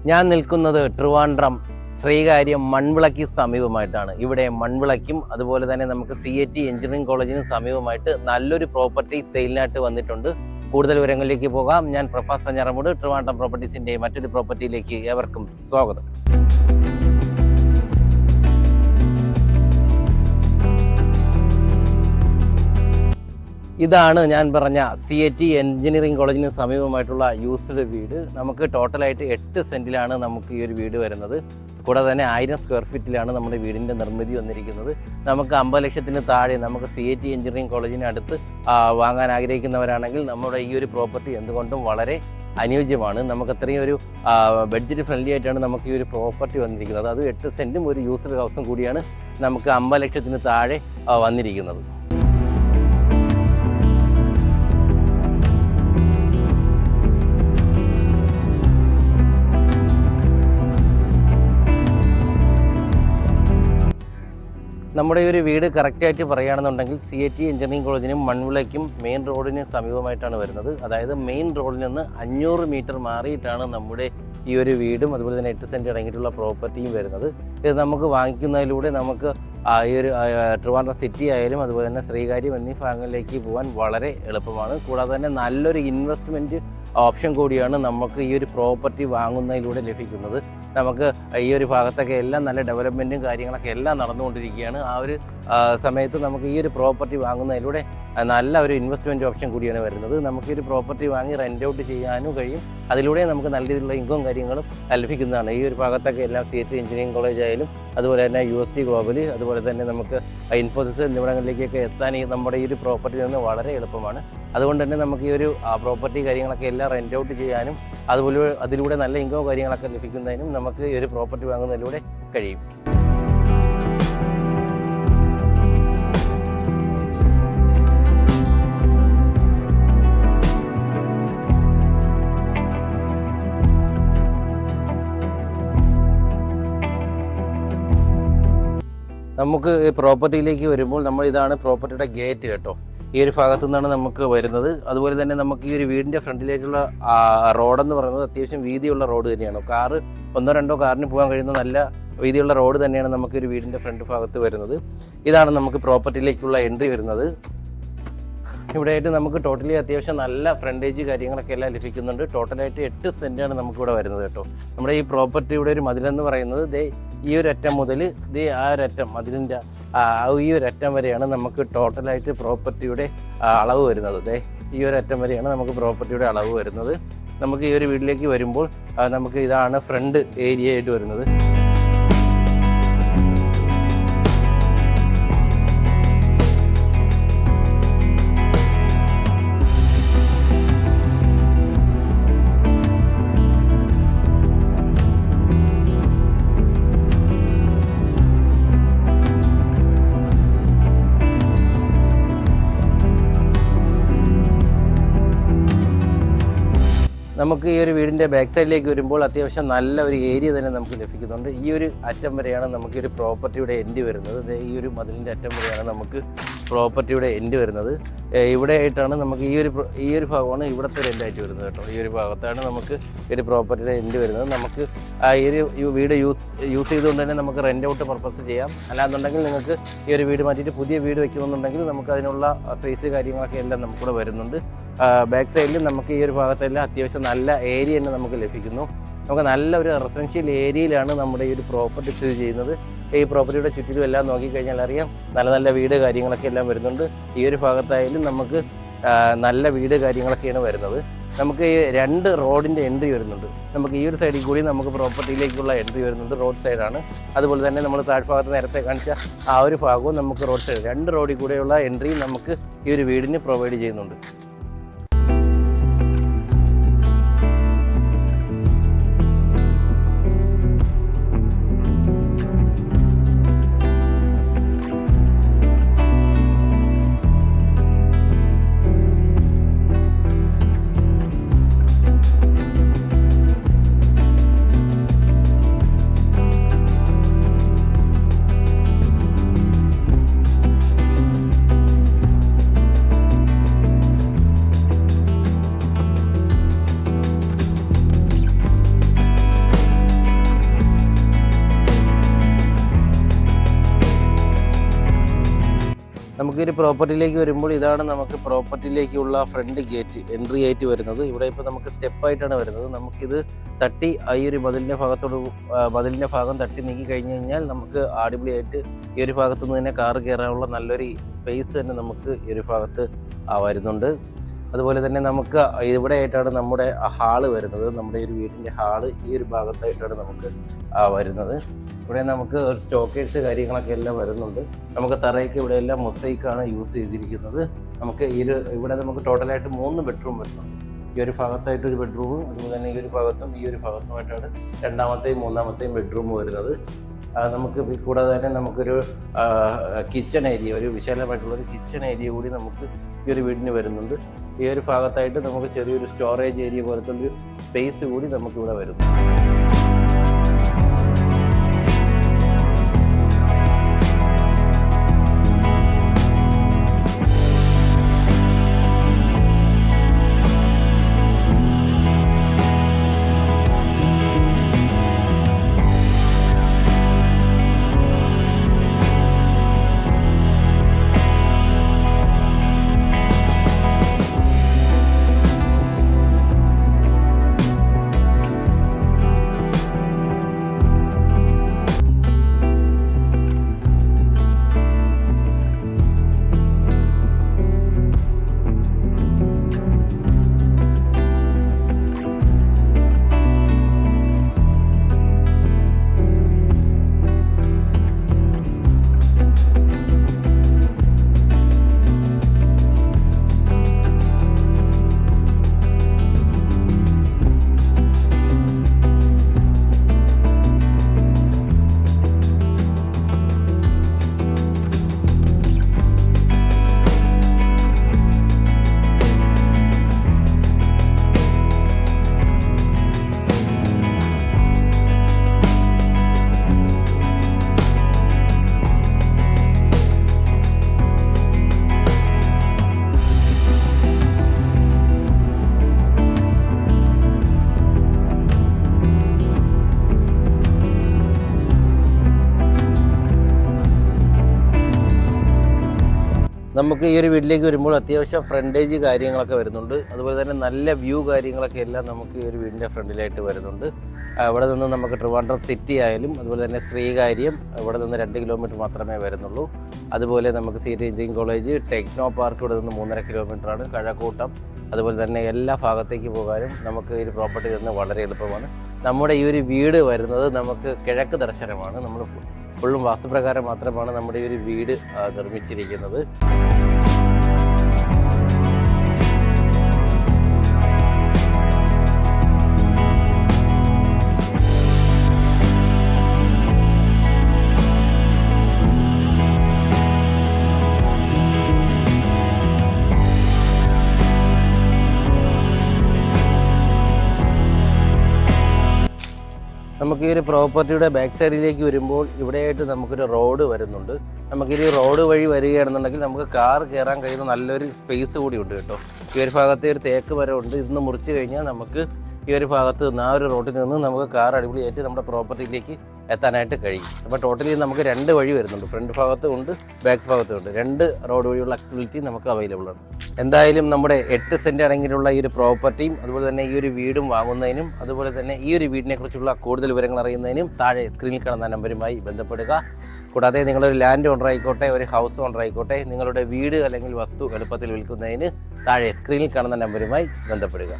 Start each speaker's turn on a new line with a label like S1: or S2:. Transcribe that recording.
S1: ഞാൻ നിൽക്കുന്നത് ട്രിവാൻഡ്രം ശ്രീകാര്യം മൺവിളയ്ക്ക് സമീപമായിട്ടാണ്. ഇവിടെ മൺവിളയ്ക്കും അതുപോലെ തന്നെ നമുക്ക് CAT എഞ്ചിനീയറിംഗ് കോളേജിനും സമീപമായിട്ട് നല്ലൊരു പ്രോപ്പർട്ടി സെയിലിനായിട്ട് വന്നിട്ടുണ്ട്. കൂടുതൽ വിവരങ്ങളിലേക്ക് പോകാം. ഞാൻ പ്രഫാസ് പഞ്ഞാറമൂട്, ട്രിവാൻഡ്രം പ്രോപ്പർട്ടീസിൻ്റെ മറ്റൊരു പ്രോപ്പർട്ടിയിലേക്ക് ഏവർക്കും സ്വാഗതം. ഇതാണ് ഞാൻ പറഞ്ഞ CAT എഞ്ചിനീയറിംഗ് കോളേജിന് സമീപമായിട്ടുള്ള യൂസ്ഡ് വീട്. നമുക്ക് ടോട്ടലായിട്ട് 8 സെൻറ്റിലാണ് നമുക്ക് ഈ ഒരു വീട് വരുന്നത്. കൂടാതെ തന്നെ 1000 സ്ക്വയർ ഫീറ്റിലാണ് നമ്മുടെ വീടിൻ്റെ നിർമ്മിതി വന്നിരിക്കുന്നത്. നമുക്ക് 50 ലക്ഷത്തിന് താഴെ നമുക്ക് CAT എഞ്ചിനീയറിംഗ് കോളേജിന് അടുത്ത് വാങ്ങാൻ ആഗ്രഹിക്കുന്നവരാണെങ്കിൽ നമ്മുടെ ഈ ഒരു പ്രോപ്പർട്ടി എന്തുകൊണ്ടും വളരെ അനുയോജ്യമാണ്. നമുക്ക് അത്രയും ഒരു ബഡ്ജറ്റ് ഫ്രണ്ട്ലി ആയിട്ടാണ് നമുക്ക് ഈ ഒരു പ്രോപ്പർട്ടി വന്നിരിക്കുന്നത്. അത് 8 സെൻറ്റും ഒരു യൂസ്ഡ് ഹൗസും കൂടിയാണ് നമുക്ക് 50 ലക്ഷത്തിന് താഴെ വന്നിരിക്കുന്നത്. നമ്മുടെ ഈ ഒരു വീട് കറക്റ്റായിട്ട് പറയുകയാണെന്നുണ്ടെങ്കിൽ CAT എഞ്ചിനീയറിംഗ് കോളേജിനും മൺവിളയ്ക്കും മെയിൻ റോഡിന് സമീപമായിട്ടാണ് വരുന്നത്. അതായത് മെയിൻ റോഡിൽ നിന്ന് 500 മീറ്റർ മാറിയിട്ടാണ് നമ്മുടെ ഈ ഒരു വീടും അതുപോലെ തന്നെ 8 സെൻറ്റ് അടങ്ങിയിട്ടുള്ള പ്രോപ്പർട്ടിയും വരുന്നത്. ഇത് നമുക്ക് വാങ്ങിക്കുന്നതിലൂടെ നമുക്ക് ഈ ഒരു ട്രിവാൻഡ്രം സിറ്റി ആയാലും അതുപോലെ തന്നെ ശ്രീകാര്യം എന്നീ ഭാഗങ്ങളിലേക്ക് പോകാൻ വളരെ എളുപ്പമാണ്. കൂടാതെ തന്നെ നല്ലൊരു ഇൻവെസ്റ്റ്മെൻറ്റ് ഓപ്ഷൻ കൂടിയാണ് നമുക്ക് ഈ ഒരു പ്രോപ്പർട്ടി വാങ്ങുന്നതിലൂടെ ലഭിക്കുന്നത്. നമുക്ക് ഈ ഒരു ഭാഗത്തൊക്കെ എല്ലാം നല്ല ഡെവലപ്മെൻറ്റും കാര്യങ്ങളൊക്കെ എല്ലാം നടന്നുകൊണ്ടിരിക്കുകയാണ്. ആ ഒരു സമയത്ത് നമുക്ക് ഈ ഒരു പ്രോപ്പർട്ടി വാങ്ങുന്നതിലൂടെ നല്ല ഒരു ഇൻവെസ്റ്റ്മെൻറ്റ് ഓപ്ഷൻ കൂടിയാണ് വരുന്നത്. നമുക്ക് ഈ ഒരു പ്രോപ്പർട്ടി വാങ്ങി റെൻ്റ് ഔട്ട് ചെയ്യാനും കഴിയും. അതിലൂടെ നമുക്ക് നല്ല രീതിയിലുള്ള ഇൻകം കാര്യങ്ങളും ലഭിക്കുന്നതാണ്. ഈ ഒരു ഭാഗത്തൊക്കെ എല്ലാം CAT എഞ്ചിനീയറിംഗ് കോളേജ് ആയാലും അതുപോലെ തന്നെ UST ഗ്ലോബൽ അതുപോലെ തന്നെ നമുക്ക് ഇൻഫോസിസ് എന്നിവിടങ്ങളിലേക്കൊക്കെ എത്താൻ നമ്മുടെ ഈ ഒരു പ്രോപ്പർട്ടിയിൽ നിന്ന് വളരെ എളുപ്പമാണ്. അതുകൊണ്ട് തന്നെ നമുക്ക് ഈ ഒരു പ്രോപ്പർട്ടി കാര്യങ്ങളൊക്കെ എല്ലാം റെൻ്റ് ഔട്ട് ചെയ്യാനും അതുപോലെ അതിലൂടെ നല്ല ഇൻകം കാര്യങ്ങളൊക്കെ ലഭിക്കുന്നതിനും നമുക്ക് ഈ ഒരു പ്രോപ്പർട്ടി വാങ്ങുന്നതിലൂടെ കഴിയും. നമുക്ക് ഈ പ്രോപ്പർട്ടിയിലേക്ക് വരുമ്പോൾ ഇതാണ് പ്രോപ്പർട്ടിയുടെ ഗേറ്റ് കേട്ടോ. ഈ ഒരു ഭാഗത്തു നിന്നാണ് നമുക്ക് വരുന്നത്. അതുപോലെ തന്നെ നമുക്ക് ഈ ഒരു വീടിൻ്റെ ഫ്രണ്ടിലേക്കുള്ള റോഡെന്ന് പറയുന്നത് അത്യാവശ്യം വീതിയുള്ള റോഡ് തന്നെയാണ്. കാറ് 1-2 കാറിന് പോകാൻ കഴിയുന്ന നല്ല വീതിയുള്ള റോഡ് തന്നെയാണ് നമുക്ക് ഒരു വീടിൻ്റെ ഫ്രണ്ട് ഭാഗത്ത് വരുന്നത്. ഇതാണ് നമുക്ക് പ്രോപ്പർട്ടിയിലേക്കുള്ള എൻട്രി വരുന്നത്. ഇവിടെയായിട്ട് നമുക്ക് ടോട്ടലി അത്യാവശ്യം നല്ല ഫ്രണ്ടേജ് കാര്യങ്ങളൊക്കെ എല്ലാം ലഭിക്കുന്നുണ്ട്. ടോട്ടലായിട്ട് 8 സെൻറ്റാണ് നമുക്കിവിടെ വരുന്നത് കേട്ടോ. നമ്മുടെ ഈ പ്രോപ്പർട്ടിയുടെ ഒരു മതിലെന്ന് പറയുന്നത് ഈ ഒരു അറ്റം മുതൽ ആ ഒരു അറ്റം മതിലിൻ്റെ ഈ ഒരു അറ്റം വരെയാണ് നമുക്ക് ടോട്ടലായിട്ട് പ്രോപ്പർട്ടിയുടെ അളവ് വരുന്നത്. ഈ ഒരു അറ്റം വരെയാണ് നമുക്ക് പ്രോപ്പർട്ടിയുടെ അളവ് വരുന്നത്. നമുക്ക് ഈ ഒരു വീട്ടിലേക്ക് വരുമ്പോൾ നമുക്ക് ഇതാണ് ഫ്രണ്ട് ഏരിയ ആയിട്ട് വരുന്നത്. നമുക്ക് ഈ ഒരു വീടിൻ്റെ ബാക്ക് സൈഡിലേക്ക് വരുമ്പോൾ അത്യാവശ്യം നല്ല ഒരു ഏരിയ തന്നെ നമുക്ക് ലഭിക്കുന്നുണ്ട്. ഈ ഒരു അറ്റം വരെയാണ് നമുക്ക് ഒരു പ്രോപ്പർട്ടിയുടെ എൻഡ് വരുന്നത്. ഈ ഒരു മതിലിൻ്റെ അറ്റം വരെയാണ് നമുക്ക് പ്രോപ്പർട്ടിയുടെ എൻഡ് വരുന്നത്. ഇവിടെ ആയിട്ടാണ് നമുക്ക് ഈ ഒരു ഭാഗമാണ് ഇവിടുത്തെ ഒരു എൻഡായിട്ട് വരുന്നത് കേട്ടോ. ഈ ഒരു ഭാഗത്താണ് നമുക്ക് ഈ ഒരു പ്രോപ്പർട്ടിയുടെ എൻഡ് വരുന്നത്. നമുക്ക് ഈ ഒരു വീട് യൂസ് ചെയ്തുകൊണ്ട് തന്നെ നമുക്ക് റെൻ്റ് ഔട്ട് പർപ്പസ് ചെയ്യാം. അല്ലാന്നുണ്ടെങ്കിൽ നിങ്ങൾക്ക് ഈ ഒരു വീട് മാറ്റിയിട്ട് പുതിയ വീട് വയ്ക്കണമെന്നുണ്ടെങ്കിൽ നമുക്ക് അതിനുള്ള സ്പേസ് കാര്യങ്ങളൊക്കെ എല്ലാം നമുക്കിവിടെ വരുന്നുണ്ട്. ബാക്ക് സൈഡിൽ നമുക്ക് ഈ ഒരു ഭാഗത്തെല്ലാം അത്യാവശ്യം നല്ല ഏരിയ തന്നെ നമുക്ക് ലഭിക്കുന്നു. നമുക്ക് നല്ലൊരു റെസിഡൻഷ്യൽ ഏരിയയിലാണ് നമ്മുടെ ഈ ഒരു പ്രോപ്പർട്ടി സ്ഥിതി ചെയ്യുന്നത്. ഈ പ്രോപ്പർട്ടിയുടെ ചുറ്റിലും എല്ലാം നോക്കിക്കഴിഞ്ഞാൽ അറിയാം നല്ല നല്ല വീട് കാര്യങ്ങളൊക്കെ എല്ലാം വരുന്നുണ്ട്. ഈ ഒരു ഭാഗത്തായാലും നമുക്ക് നല്ല വീട് കാര്യങ്ങളൊക്കെയാണ് വരുന്നത്. നമുക്ക് ഈ 2 റോഡിൻ്റെ എൻട്രി വരുന്നുണ്ട്. നമുക്ക് ഈ ഒരു സൈഡിൽ കൂടി നമുക്ക് പ്രോപ്പർട്ടിയിലേക്കുള്ള എൻട്രി വരുന്നുണ്ട്. റോഡ് സൈഡാണ്. അതുപോലെ തന്നെ നമ്മൾ താഴ്ഭാഗത്ത് നേരത്തെ കാണിച്ച ആ ഒരു ഭാഗവും നമുക്ക് റോഡ് സൈഡ് 2 റോഡിൽ കൂടെയുള്ള എൻട്രി നമുക്ക് ഈ ഒരു വീടിന് പ്രൊവൈഡ് ചെയ്യുന്നുണ്ട്. നമുക്കൊരു പ്രോപ്പർട്ടിയിലേക്ക് വരുമ്പോൾ ഇതാണ് നമുക്ക് പ്രോപ്പർട്ടിയിലേക്കുള്ള ഫ്രണ്ട് ഗേറ്റ്, എൻട്രി ഗേറ്റ് വരുന്നത്. ഇവിടെ ഇപ്പോൾ നമുക്ക് സ്റ്റെപ്പായിട്ടാണ് വരുന്നത്. നമുക്കിത് തട്ടി ഈ ഒരു മതിലിൻ്റെ ഭാഗം തട്ടി നീക്കി കഴിഞ്ഞ് കഴിഞ്ഞാൽ നമുക്ക് അടിപൊളിയായിട്ട് ഈ ഒരു ഭാഗത്തു നിന്ന് തന്നെ കാറ് കയറാനുള്ള നല്ലൊരു സ്പേസ് തന്നെ നമുക്ക് ഈ ഒരു ഭാഗത്ത് വരുന്നുണ്ട്. അതുപോലെ തന്നെ നമുക്ക് ഇവിടെ ആയിട്ടാണ് നമ്മുടെ ഹാള് വരുന്നത്. നമ്മുടെ ഒരു വീടിൻ്റെ ഹാള് ഈ ഒരു ഭാഗത്തായിട്ടാണ് നമുക്ക് വരുന്നത്. ഇവിടെ നമുക്ക് ഒരു സ്റ്റോക്കേഴ്സ് കാര്യങ്ങളൊക്കെ എല്ലാം വരുന്നുണ്ട്. നമുക്ക് തറയ്ക്ക് ഇവിടെ എല്ലാം മൊസൈക്കാണ് യൂസ് ചെയ്തിരിക്കുന്നത്. നമുക്ക് ഇവിടെ നമുക്ക് ടോട്ടലായിട്ട് 3 ബെഡ്റൂം വരുന്നുണ്ട്. ഈ ഒരു ഭാഗത്തായിട്ട് ഒരു ബെഡ്റൂമും അതുപോലെ തന്നെ ഈ ഒരു ഭാഗത്തും ഈ ഒരു ഭാഗത്തുമായിട്ടാണ് രണ്ടാമത്തെയും മൂന്നാമത്തെയും ബെഡ്റൂം വരുന്നത്. നമുക്ക് കൂടാതെ തന്നെ നമുക്കൊരു കിച്ചൺ ഏരിയ, ഒരു വിശാലമായിട്ടുള്ളൊരു കിച്ചൺ ഏരിയ കൂടി നമുക്ക് ഈ ഒരു വീടിന് വരുന്നുണ്ട്. ഈ ഒരു ഭാഗത്തായിട്ട് നമുക്ക് ചെറിയൊരു സ്റ്റോറേജ് ഏരിയ പോലത്തുള്ളൊരു സ്പേസ് കൂടി നമുക്കിവിടെ വരുന്നു. നമുക്ക് ഈ ഒരു വീട്ടിലേക്ക് വരുമ്പോൾ അത്യാവശ്യം ഫ്രണ്ടേജ് കാര്യങ്ങളൊക്കെ വരുന്നുണ്ട്. അതുപോലെ തന്നെ നല്ല വ്യൂ കാര്യങ്ങളൊക്കെ എല്ലാം നമുക്ക് ഈ ഒരു വീടിൻ്റെ ഫ്രണ്ടിലായിട്ട് വരുന്നുണ്ട്. അവിടെ നിന്ന് നമുക്ക് ട്രിവാൻഡ്രം സിറ്റി ആയാലും അതുപോലെ തന്നെ ശ്രീകാര്യം ഇവിടെ നിന്ന് 2 കിലോമീറ്റർ മാത്രമേ വരുന്നുള്ളൂ. അതുപോലെ നമുക്ക് CET engineering college, techno park ഇവിടെ നിന്ന് 3.5 കിലോമീറ്ററാണ്. കഴക്കൂട്ടം അതുപോലെ തന്നെ എല്ലാ ഭാഗത്തേക്ക് പോകാനും നമുക്ക് ഈ ഒരു പ്രോപ്പർട്ടി നിന്ന് വളരെ എളുപ്പമാണ്. നമ്മുടെ ഈ ഒരു വീട് വരുന്നത് നമുക്ക് കിഴക്ക് ദർശനമാണ്. നമ്മൾ ഫുള്ളും വാസ്തുപ്രകാരം മാത്രമാണ് നമ്മുടെ ഈ ഒരു വീട് നിർമ്മിച്ചിരിക്കുന്നത്. നമുക്ക് ഈ ഒരു പ്രോപ്പർട്ടിയുടെ ബാക്ക് സൈഡിലേക്ക് വരുമ്പോൾ ഇവിടെയായിട്ട് നമുക്കൊരു റോഡ് വരുന്നുണ്ട്. നമുക്ക് ഈ റോഡ് വഴി വരികയാണെന്നുണ്ടെങ്കിൽ നമുക്ക് കാർ കയറാൻ കഴിയുന്ന നല്ലൊരു സ്പേസ് കൂടി ഉണ്ട് കേട്ടോ. ഈ ഒരു ഭാഗത്തെ ഒരു തേക്ക് മരമുണ്ട്. ഇതൊന്ന് മുറിച്ച് കഴിഞ്ഞാൽ നമുക്ക് ഈ ഒരു ഭാഗത്ത് നിന്ന് ഒരു റോഡിൽ നിന്ന് നമുക്ക് കാർ അടിപൊളിയായിട്ട് നമ്മുടെ പ്രോപ്പർട്ടിയിലേക്ക് എത്താനായിട്ട് കഴിയും. അപ്പോൾ ടോട്ടലി നമുക്ക് 2 വഴി വരുന്നുണ്ട്. ഫ്രണ്ട് ഭാഗത്തും ഉണ്ട്, ബാക്ക് ഭാഗത്തും ഉണ്ട്. 2 റോഡ് വഴിയുള്ള അക്സസിബിലിറ്റി നമുക്ക് അവൈലബിൾ ആണ്. എന്തായാലും നമ്മുടെ 8 സെൻറ്റ് അടങ്ങിയിട്ടുള്ള ഈ ഒരു പ്രോപ്പർട്ടിയും അതുപോലെ തന്നെ ഈ ഒരു വീടും വാങ്ങുന്നതിനും അതുപോലെ തന്നെ ഈ ഒരു വീടിനെ കുറിച്ചുള്ള കൂടുതൽ വിവരങ്ങൾ അറിയുന്നതിനും താഴെ സ്ക്രീനിൽ കാണുന്ന നമ്പറുമായി ബന്ധപ്പെടുക. കൂടാതെ നിങ്ങളൊരു ലാൻഡ് ഓണർ ആയിക്കോട്ടെ, ഒരു ഹൗസ് ഓണർ ആയിക്കോട്ടെ, നിങ്ങളുടെ വീട് അല്ലെങ്കിൽ വസ്തു എളുപ്പത്തിൽ വിൽക്കുന്നതിന് താഴെ സ്ക്രീനിൽ കാണുന്ന നമ്പറുമായി ബന്ധപ്പെടുക.